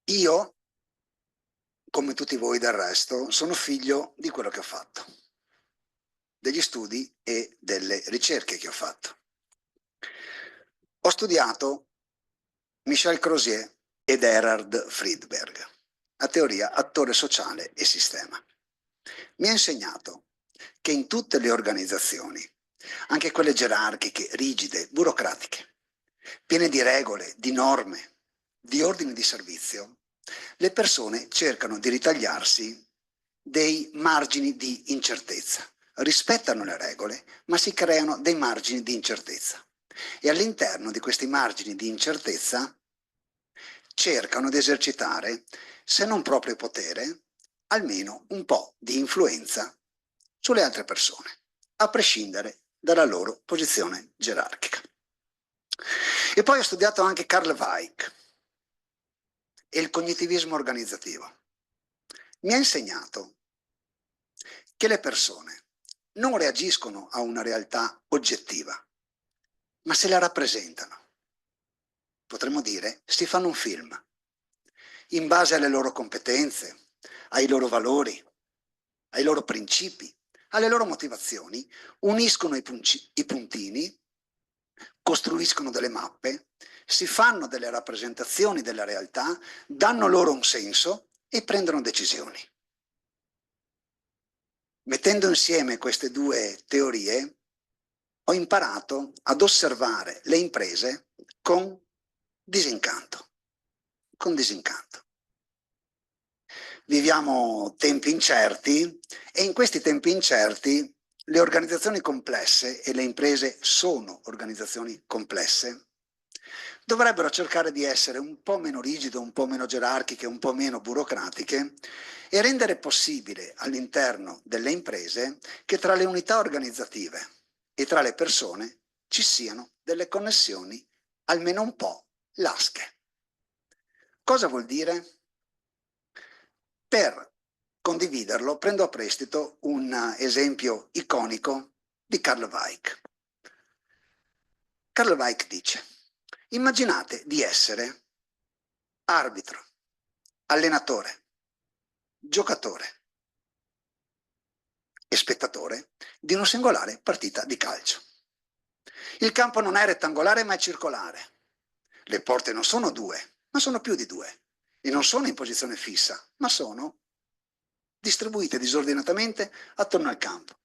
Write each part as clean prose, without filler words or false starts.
Io, come tutti voi del resto, sono figlio di quello che ho fatto, degli studi e delle ricerche che ho fatto. Ho studiato Michel Crozier ed Erhard Friedberg, la teoria attore sociale e sistema. Mi ha insegnato che in tutte le organizzazioni, anche quelle gerarchiche, rigide, burocratiche, piene di regole, di norme, di ordini di servizio, le persone cercano di ritagliarsi dei margini di incertezza. Rispettano le regole, ma si creano dei margini di incertezza. E all'interno di questi margini di incertezza cercano di esercitare, se non proprio potere, almeno un po' di influenza sulle altre persone, a prescindere dalla loro posizione gerarchica. E poi ho studiato anche Carl Weick e il cognitivismo organizzativo. Mi ha insegnato che le persone non reagiscono a una realtà oggettiva, ma se la rappresentano. Potremmo dire, si fanno un film, in base alle loro competenze, ai loro valori, ai loro principi, alle loro motivazioni, uniscono i puntini, costruiscono delle mappe, si fanno delle rappresentazioni della realtà, danno loro un senso e prendono decisioni. Mettendo insieme queste due teorie, ho imparato ad osservare le imprese con disincanto. Con disincanto. Viviamo tempi incerti e in questi tempi incerti le organizzazioni complesse, e le imprese sono organizzazioni complesse, dovrebbero cercare di essere un po' meno rigide, un po' meno gerarchiche, un po' meno burocratiche e rendere possibile all'interno delle imprese che tra le unità organizzative e tra le persone ci siano delle connessioni almeno un po' lasche. Cosa vuol dire? Per condividerlo prendo a prestito un esempio iconico di Carl Weick. Carl Weick dice: immaginate di essere arbitro, allenatore, giocatore e spettatore di una singolare partita di calcio. Il campo non è rettangolare ma è circolare. Le porte non sono due, ma sono più di due. E non sono in posizione fissa, ma sono distribuite disordinatamente attorno al campo.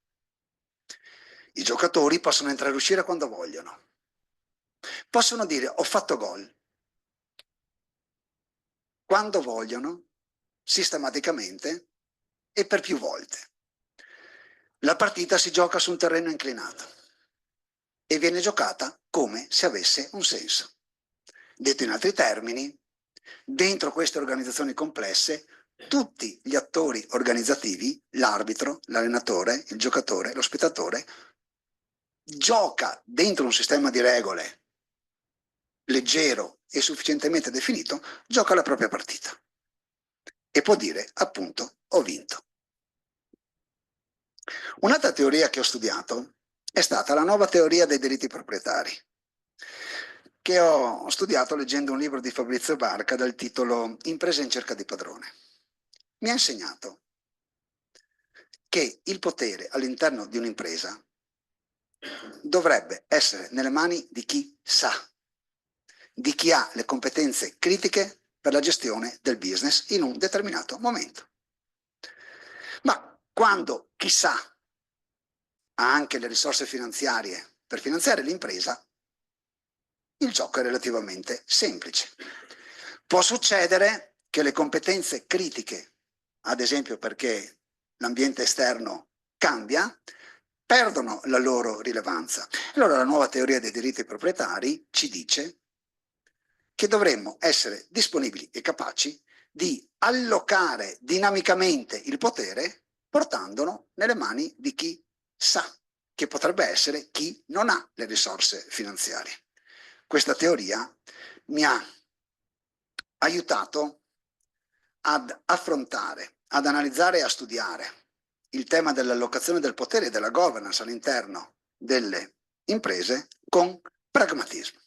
I giocatori possono entrare e uscire quando vogliono. Possono dire ho fatto gol quando vogliono, sistematicamente e per più volte. La partita si gioca su un terreno inclinato e viene giocata come se avesse un senso. Detto in altri termini, dentro queste organizzazioni complesse, tutti gli attori organizzativi, l'arbitro, l'allenatore, il giocatore, lo spettatore, gioca dentro un sistema di regole leggero e sufficientemente definito, gioca la propria partita e può dire appunto ho vinto. Un'altra teoria che ho studiato è stata la nuova teoria dei diritti proprietari, che ho studiato leggendo un libro di Fabrizio Barca dal titolo Impresa in cerca di padrone. Mi ha insegnato che il potere all'interno di un'impresa dovrebbe essere nelle mani di chi sa, di chi ha le competenze critiche per la gestione del business in un determinato momento. Ma quando chi sa ha anche le risorse finanziarie per finanziare l'impresa, il gioco è relativamente semplice. Può succedere che le competenze critiche, ad esempio perché l'ambiente esterno cambia, perdono la loro rilevanza. Allora la nuova teoria dei diritti proprietari ci dice che dovremmo essere disponibili e capaci di allocare dinamicamente il potere portandolo nelle mani di chi sa, che potrebbe essere chi non ha le risorse finanziarie. Questa teoria mi ha aiutato ad affrontare, ad analizzare e a studiare il tema dell'allocazione del potere e della governance all'interno delle imprese con pragmatismo.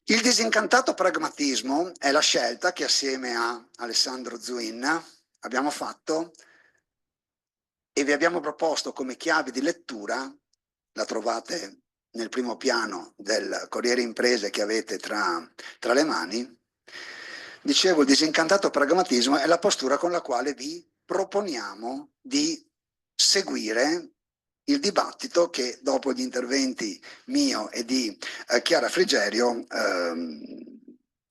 Il disincantato pragmatismo è la scelta che assieme a Alessandro Zuin abbiamo fatto e vi abbiamo proposto come chiave di lettura, la trovate nel primo piano del Corriere Imprese che avete tra le mani. Dicevo, il disincantato pragmatismo è la postura con la quale vi proponiamo di seguire il dibattito che dopo gli interventi mio e di Chiara Frigerio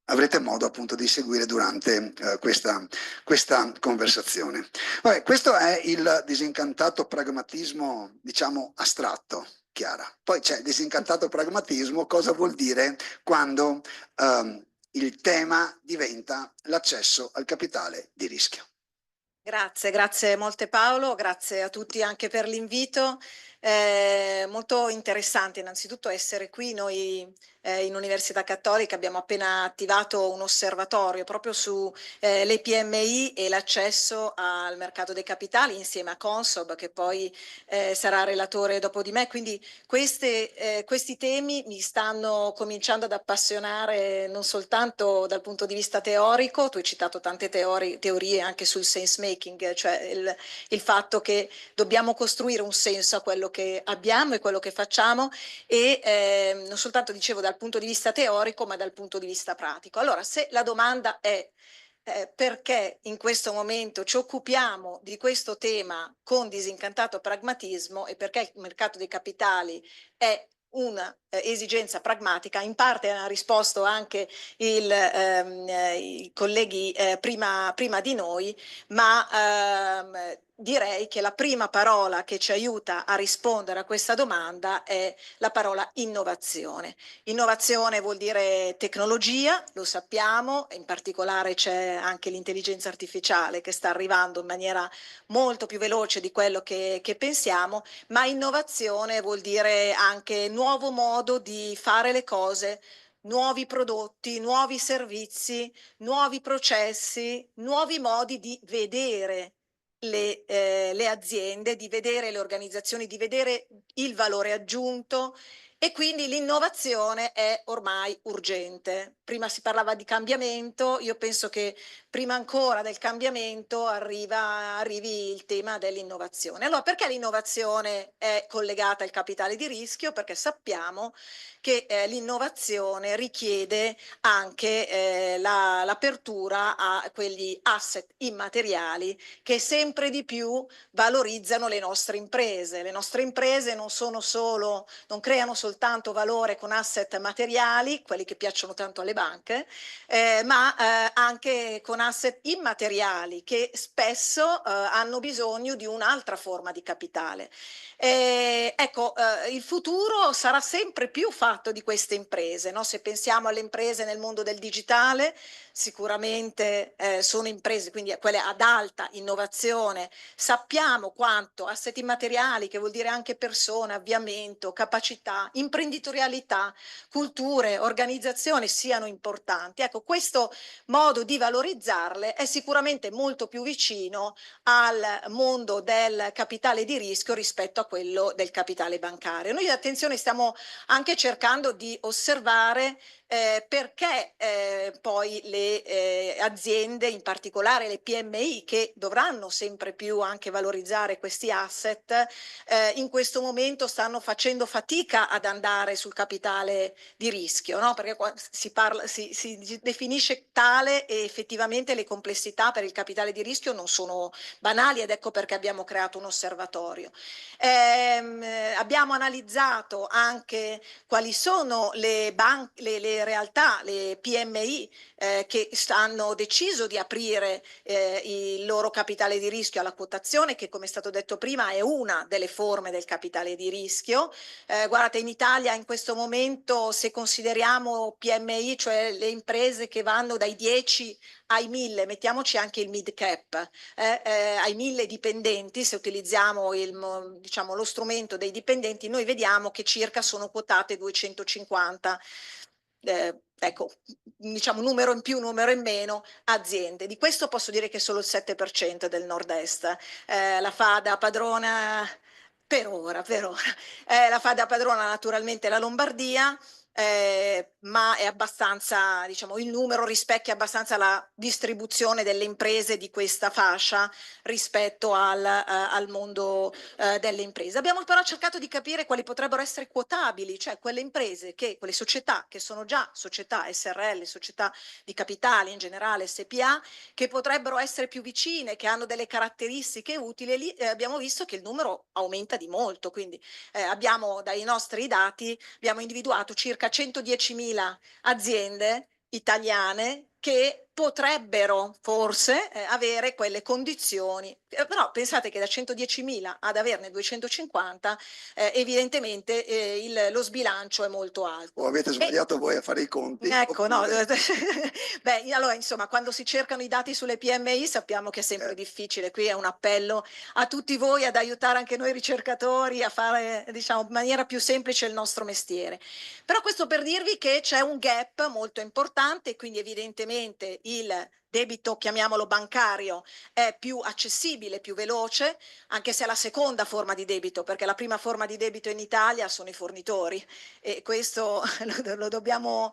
avrete modo appunto di seguire durante questa conversazione. Vabbè, questo è il disincantato pragmatismo, diciamo, astratto, Chiara. Poi c'è il disincantato pragmatismo, cosa vuol dire quando il tema diventa l'accesso al capitale di rischio. Grazie molte Paolo, grazie a tutti anche per l'invito. Molto interessante innanzitutto essere qui. Noi in Università Cattolica abbiamo appena attivato un osservatorio proprio su le PMI e l'accesso al mercato dei capitali insieme a Consob, che poi sarà relatore dopo di me. Quindi questi temi mi stanno cominciando ad appassionare non soltanto dal punto di vista teorico. Tu hai citato tante teorie anche sul sense making, cioè il fatto che dobbiamo costruire un senso a quello che abbiamo e quello che facciamo, e non soltanto, dicevo, dal punto di vista teorico ma dal punto di vista pratico. Allora, se la domanda è perché in questo momento ci occupiamo di questo tema con disincantato pragmatismo e perché il mercato dei capitali è una esigenza pragmatica, in parte ha risposto anche i colleghi prima di noi, ma direi che la prima parola che ci aiuta a rispondere a questa domanda è la parola innovazione. Innovazione vuol dire tecnologia, lo sappiamo, in particolare c'è anche l'intelligenza artificiale che sta arrivando in maniera molto più veloce di quello che pensiamo, ma innovazione vuol dire anche nuovo modo di fare le cose, nuovi prodotti, nuovi servizi, nuovi processi, nuovi modi di vedere le aziende, di vedere le organizzazioni, di vedere il valore aggiunto, e quindi l'innovazione è ormai urgente. Prima si parlava di cambiamento, io penso che prima ancora del cambiamento arrivi il tema dell'innovazione. Allora, perché l'innovazione è collegata al capitale di rischio? Perché sappiamo che l'innovazione richiede anche l'apertura a quegli asset immateriali che sempre di più valorizzano le nostre imprese. Le nostre imprese non creano soltanto valore con asset materiali, quelli che piacciono tanto alle banche, ma anche con asset immateriali che spesso hanno bisogno di un'altra forma di capitale. Ecco, il futuro sarà sempre più fatto di queste imprese, no? Se pensiamo alle imprese nel mondo del digitale, sicuramente sono imprese, quindi quelle ad alta innovazione. Sappiamo quanto asset immateriali, che vuol dire anche persone, avviamento, capacità, imprenditorialità, culture, organizzazioni siano importanti. Ecco, questo modo di valorizzarle è sicuramente molto più vicino al mondo del capitale di rischio rispetto a quello del capitale bancario. Noi, attenzione, stiamo anche cercando di osservare perché poi le aziende, in particolare le PMI, che dovranno sempre più anche valorizzare questi asset, in questo momento stanno facendo fatica ad andare sul capitale di rischio, no? Perché si definisce tale, e effettivamente le complessità per il capitale di rischio non sono banali, ed ecco perché abbiamo creato un osservatorio. Abbiamo analizzato anche quali sono le realtà, le PMI che hanno deciso di aprire il loro capitale di rischio alla quotazione, che, come è stato detto prima, è una delle forme del capitale di rischio. Guardate, in Italia in questo momento, se consideriamo PMI, cioè le imprese che vanno dai 10 ai 1000, mettiamoci anche il mid cap, ai 1000 dipendenti, se utilizziamo diciamo, lo strumento dei dipendenti, noi vediamo che circa sono quotate 250, ecco, diciamo numero in più, numero in meno, aziende. Di questo posso dire che solo il 7% del nord-est. La fa da padrona per ora. La fa da padrona naturalmente la Lombardia, ma è abbastanza, diciamo, il numero rispecchia abbastanza la distribuzione delle imprese di questa fascia rispetto al mondo delle imprese. Abbiamo però cercato di capire quali potrebbero essere quotabili, cioè quelle imprese, quelle società che sono già società SRL, società di capitali in generale, SPA, che potrebbero essere più vicine, che hanno delle caratteristiche utili, e lì abbiamo visto che il numero aumenta di molto, quindi abbiamo dai nostri dati abbiamo individuato circa 110.000 aziende italiane che potrebbero forse avere quelle condizioni, però pensate che da 110.000 ad averne 250 evidentemente lo sbilancio è molto alto. O avete sbagliato voi a fare i conti? Ecco, no, oppure... beh, allora insomma, quando si cercano i dati sulle PMI sappiamo che è sempre difficile, qui è un appello a tutti voi ad aiutare anche noi ricercatori a fare, diciamo, in maniera più semplice il nostro mestiere. Però questo per dirvi che c'è un gap molto importante, quindi evidentemente il debito, chiamiamolo bancario, è più accessibile, più veloce, anche se è la seconda forma di debito, perché la prima forma di debito in Italia sono i fornitori, e questo lo dobbiamo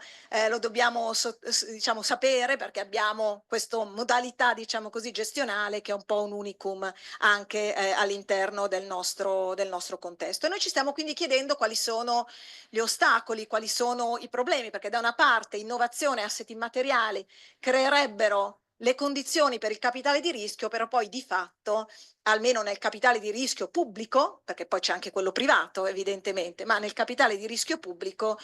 diciamo, sapere, perché abbiamo questa modalità, diciamo così, gestionale, che è un po' un unicum anche all'interno del nostro contesto. E noi ci stiamo quindi chiedendo quali sono gli ostacoli, quali sono i problemi, perché da una parte innovazione e asset immateriali creerebbero le condizioni per il capitale di rischio, però poi di fatto, almeno nel capitale di rischio pubblico, perché poi c'è anche quello privato evidentemente, ma nel capitale di rischio pubblico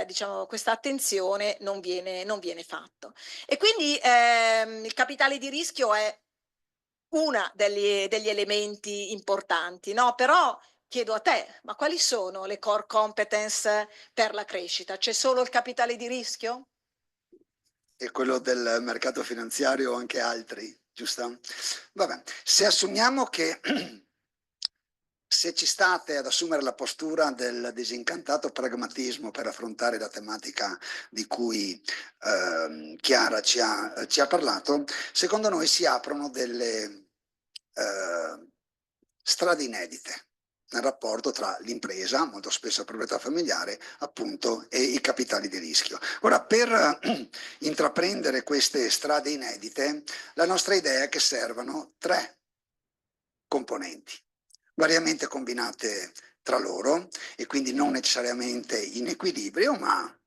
diciamo, questa attenzione non viene fatto. E quindi il capitale di rischio è uno degli elementi importanti, no? Però chiedo a te, ma quali sono le core competence per la crescita? C'è solo il capitale di rischio? E quello del mercato finanziario o anche altri, giusto? Vabbè, se assumiamo che se ci state ad assumere la postura del disincantato pragmatismo per affrontare la tematica di cui Chiara ci ha parlato, secondo noi si aprono delle strade inedite nel rapporto tra l'impresa, molto spesso proprietà familiare, appunto, e i capitali di rischio. Ora, per intraprendere queste strade inedite, la nostra idea è che servano 3 componenti, variamente combinate tra loro e quindi non necessariamente in equilibrio, ma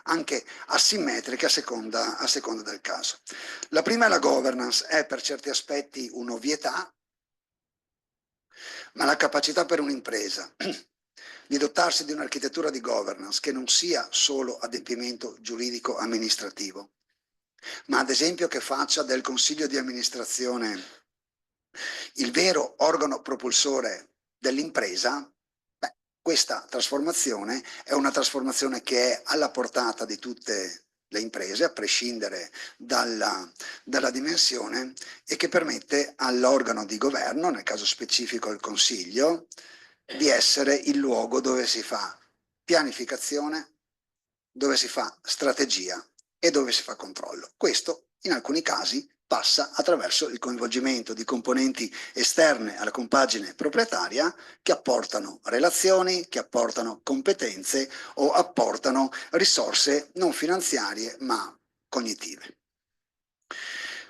anche asimmetriche a seconda del caso. La prima è la governance, è per certi aspetti un'ovvietà, ma la capacità per un'impresa di dotarsi di un'architettura di governance che non sia solo adempimento giuridico amministrativo, ma ad esempio che faccia del consiglio di amministrazione il vero organo propulsore dell'impresa, questa trasformazione è una trasformazione che è alla portata di tutte le imprese, a prescindere dalla dimensione, e che permette all'organo di governo, nel caso specifico il Consiglio, di essere il luogo dove si fa pianificazione, dove si fa strategia e dove si fa controllo. Questo, in alcuni casi, passa attraverso il coinvolgimento di componenti esterne alla compagine proprietaria che apportano relazioni, che apportano competenze o apportano risorse non finanziarie ma cognitive.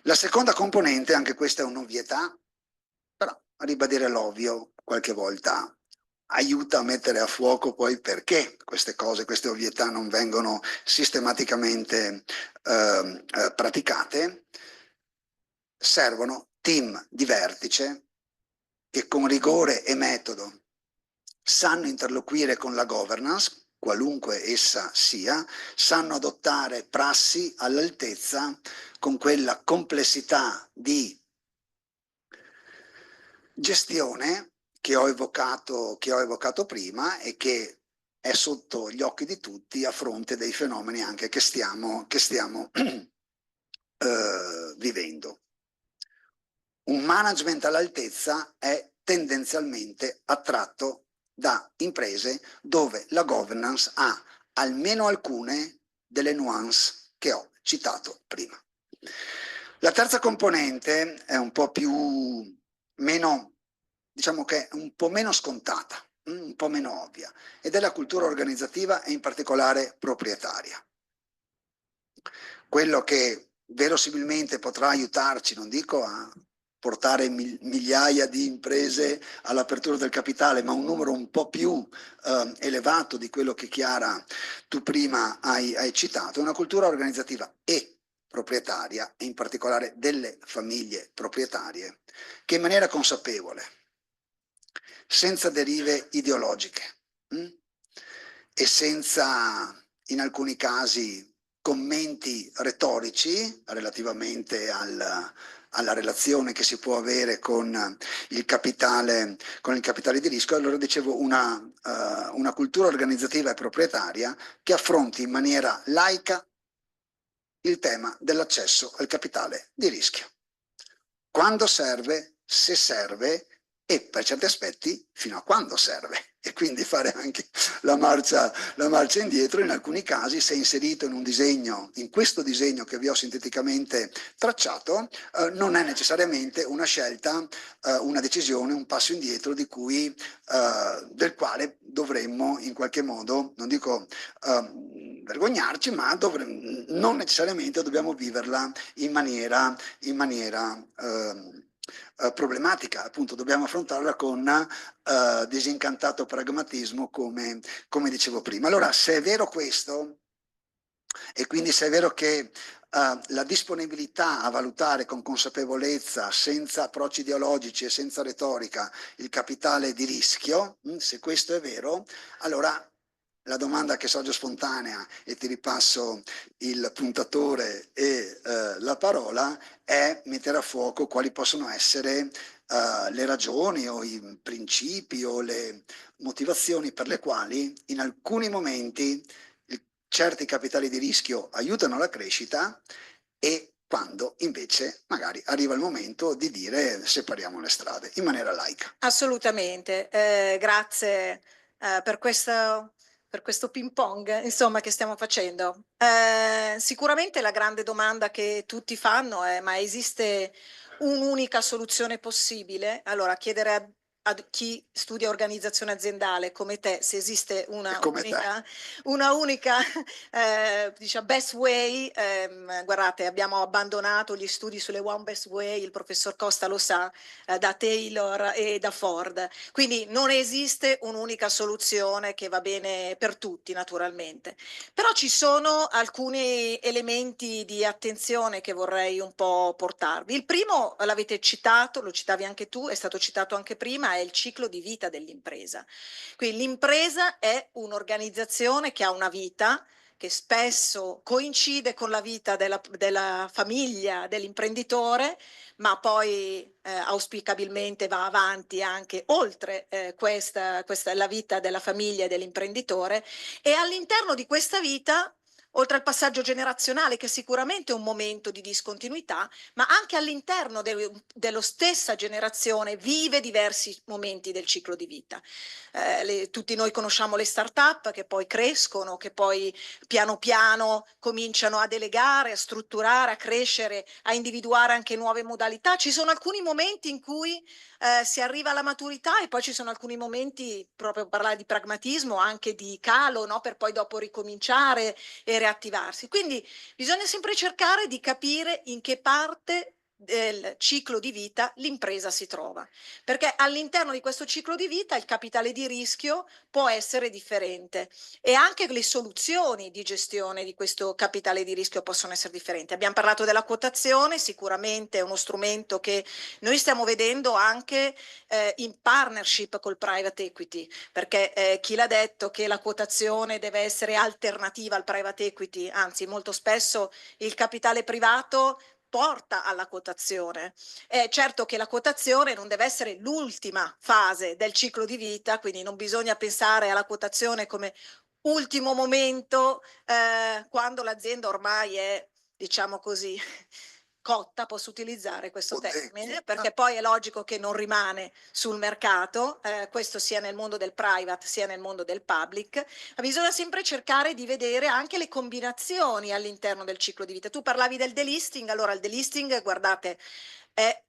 La seconda componente, anche questa è un'ovvietà, però a ribadire l'ovvio qualche volta aiuta a mettere a fuoco poi perché queste cose, queste ovvietà non vengono sistematicamente praticate. Servono team di vertice che con rigore e metodo sanno interloquire con la governance, qualunque essa sia, sanno adottare prassi all'altezza con quella complessità di gestione che ho evocato prima e che è sotto gli occhi di tutti a fronte dei fenomeni anche che stiamo vivendo. Un management all'altezza è tendenzialmente attratto da imprese dove la governance ha almeno alcune delle nuance che ho citato prima. La terza componente è un po' meno, diciamo che è un po' meno scontata, un po' meno ovvia, ed è la cultura organizzativa e in particolare proprietaria. Quello che verosimilmente potrà aiutarci, non dico a portare migliaia di imprese all'apertura del capitale, ma un numero un po' più elevato di quello che Chiara tu prima hai citato, è una cultura organizzativa e proprietaria, e in particolare delle famiglie proprietarie, che in maniera consapevole, senza derive ideologiche e senza, in alcuni casi, commenti retorici relativamente alla relazione che si può avere con il capitale di rischio. Allora dicevo una cultura organizzativa e proprietaria che affronti in maniera laica il tema dell'accesso al capitale di rischio. Quando serve, se serve e per certi aspetti fino a quando serve, e quindi fare anche la marcia indietro in alcuni casi, se inserito in un disegno, in questo disegno che vi ho sinteticamente tracciato, non è necessariamente una scelta, una decisione, un passo indietro del quale dovremmo in qualche modo, non dico vergognarci, ma non necessariamente dobbiamo viverla in maniera problematica, appunto dobbiamo affrontarla con disincantato pragmatismo, come dicevo prima. Allora, se è vero questo, e quindi se è vero che la disponibilità a valutare con consapevolezza, senza approcci ideologici e senza retorica, il capitale di rischio, se questo è vero, allora la domanda che sorge spontanea, e ti ripasso il puntatore e la parola, è mettere a fuoco quali possono essere le ragioni o i principi o le motivazioni per le quali in alcuni momenti certi capitali di rischio aiutano la crescita e quando invece magari arriva il momento di dire separiamo le strade in maniera laica. Assolutamente, grazie per questo ping pong, insomma, che stiamo facendo. Sicuramente la grande domanda che tutti fanno è: ma esiste un'unica soluzione possibile? Allora, chiedere a chi studia organizzazione aziendale come te se esiste una unica diciamo best way. Guardate, abbiamo abbandonato gli studi sulle one best way, il professor Costa lo sa, da Taylor e da Ford. Quindi non esiste un'unica soluzione che va bene per tutti, naturalmente. Però ci sono alcuni elementi di attenzione che vorrei un po' portarvi. Il primo l'avete citato, lo citavi anche tu, è stato citato anche prima, è il ciclo di vita dell'impresa. Quindi l'impresa è un'organizzazione che ha una vita che spesso coincide con la vita della famiglia dell'imprenditore, ma poi auspicabilmente va avanti anche oltre questa la vita della famiglia e dell'imprenditore, e all'interno di questa vita, oltre al passaggio generazionale, che sicuramente è un momento di discontinuità, ma anche all'interno dello stessa generazione vive diversi momenti del ciclo di vita. Tutti noi conosciamo le start-up che poi crescono, che poi piano piano cominciano a delegare, a strutturare, a crescere, a individuare anche nuove modalità. Ci sono alcuni momenti in cui si arriva alla maturità e poi ci sono alcuni momenti, proprio parlare di pragmatismo, anche di calo, no? Per poi dopo ricominciare e reattivarsi. Quindi bisogna sempre cercare di capire in che parte del ciclo di vita l'impresa si trova, perché all'interno di questo ciclo di vita il capitale di rischio può essere differente e anche le soluzioni di gestione di questo capitale di rischio possono essere differenti. Abbiamo parlato della quotazione, sicuramente è uno strumento che noi stiamo vedendo anche in partnership col private equity, perché chi l'ha detto che la quotazione deve essere alternativa al private equity, anzi molto spesso il capitale privato porta alla quotazione. Certo che la quotazione non deve essere l'ultima fase del ciclo di vita, quindi non bisogna pensare alla quotazione come ultimo momento, quando l'azienda ormai è, diciamo così, cotta, posso utilizzare questo termine, perché poi è logico che non rimane sul mercato, questo sia nel mondo del private sia nel mondo del public, ma bisogna sempre cercare di vedere anche le combinazioni all'interno del ciclo di vita. Tu parlavi del delisting, allora il delisting, guardate, è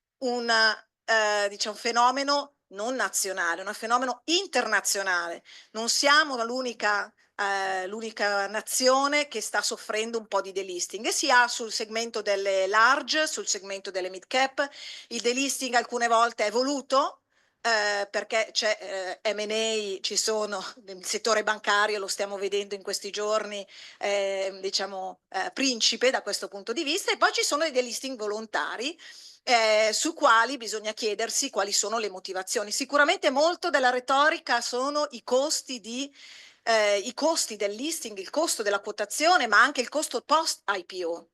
diciamo, fenomeno non nazionale, è un fenomeno internazionale. Non siamo l'unica nazione che sta soffrendo un po' di delisting, e si ha sul segmento delle large, sul segmento delle mid cap. Il delisting alcune volte è voluto, perché c'è M&A, ci sono nel settore bancario, lo stiamo vedendo in questi giorni, diciamo principe da questo punto di vista, e poi ci sono dei delisting volontari, su quali bisogna chiedersi quali sono le motivazioni. Sicuramente molto della retorica sono i costi del listing, il costo della quotazione, ma anche il costo post IPO,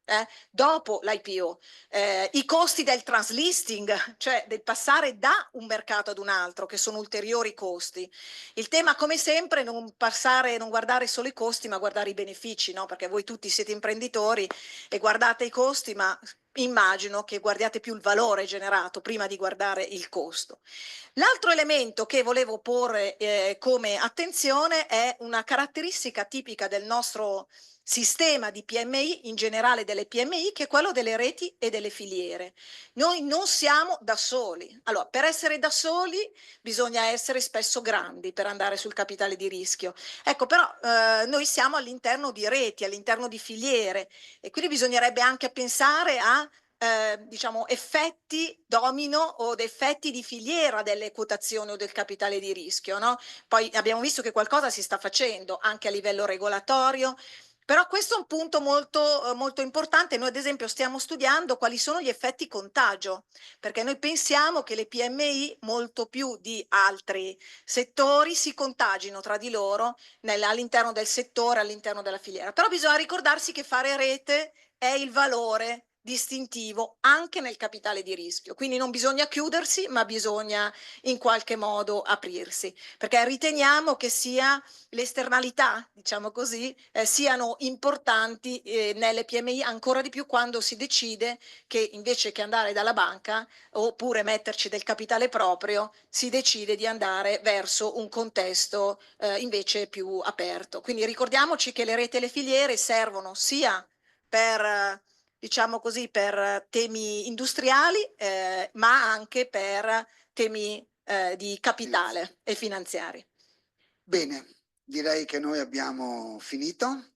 dopo l'IPO, i costi del translisting, cioè del passare da un mercato ad un altro, che sono ulteriori costi. Il tema, come sempre, non guardare solo i costi, ma guardare i benefici, no? Perché voi tutti siete imprenditori e guardate i costi, ma immagino che guardiate più il valore generato prima di guardare il costo. L'altro elemento che volevo porre come attenzione è una caratteristica tipica del nostro sistema di PMI, in generale delle PMI, che è quello delle reti e delle filiere. Noi non siamo da soli. Allora, per essere da soli bisogna essere spesso grandi per andare sul capitale di rischio. Ecco, però noi siamo all'interno di reti, all'interno di filiere, e quindi bisognerebbe anche pensare a diciamo effetti domino o effetti di filiera delle quotazioni o del capitale di rischio, no? Poi abbiamo visto che qualcosa si sta facendo anche a livello regolatorio, però questo è un punto molto importante. Noi ad esempio stiamo studiando quali sono gli effetti contagio, perché noi pensiamo che le PMI molto più di altri settori si contagino tra di loro all'interno del settore, all'interno della filiera. Però bisogna ricordarsi che fare rete è il valore distintivo anche nel capitale di rischio, quindi non bisogna chiudersi, ma bisogna in qualche modo aprirsi, perché riteniamo che le esternalità, diciamo così, siano importanti nelle PMI, ancora di più quando si decide che invece che andare dalla banca oppure metterci del capitale proprio, si decide di andare verso un contesto invece più aperto. Quindi ricordiamoci che le reti e le filiere servono sia per diciamo così, per temi industriali, ma anche per temi di capitale e finanziari. Bene, direi che noi abbiamo finito.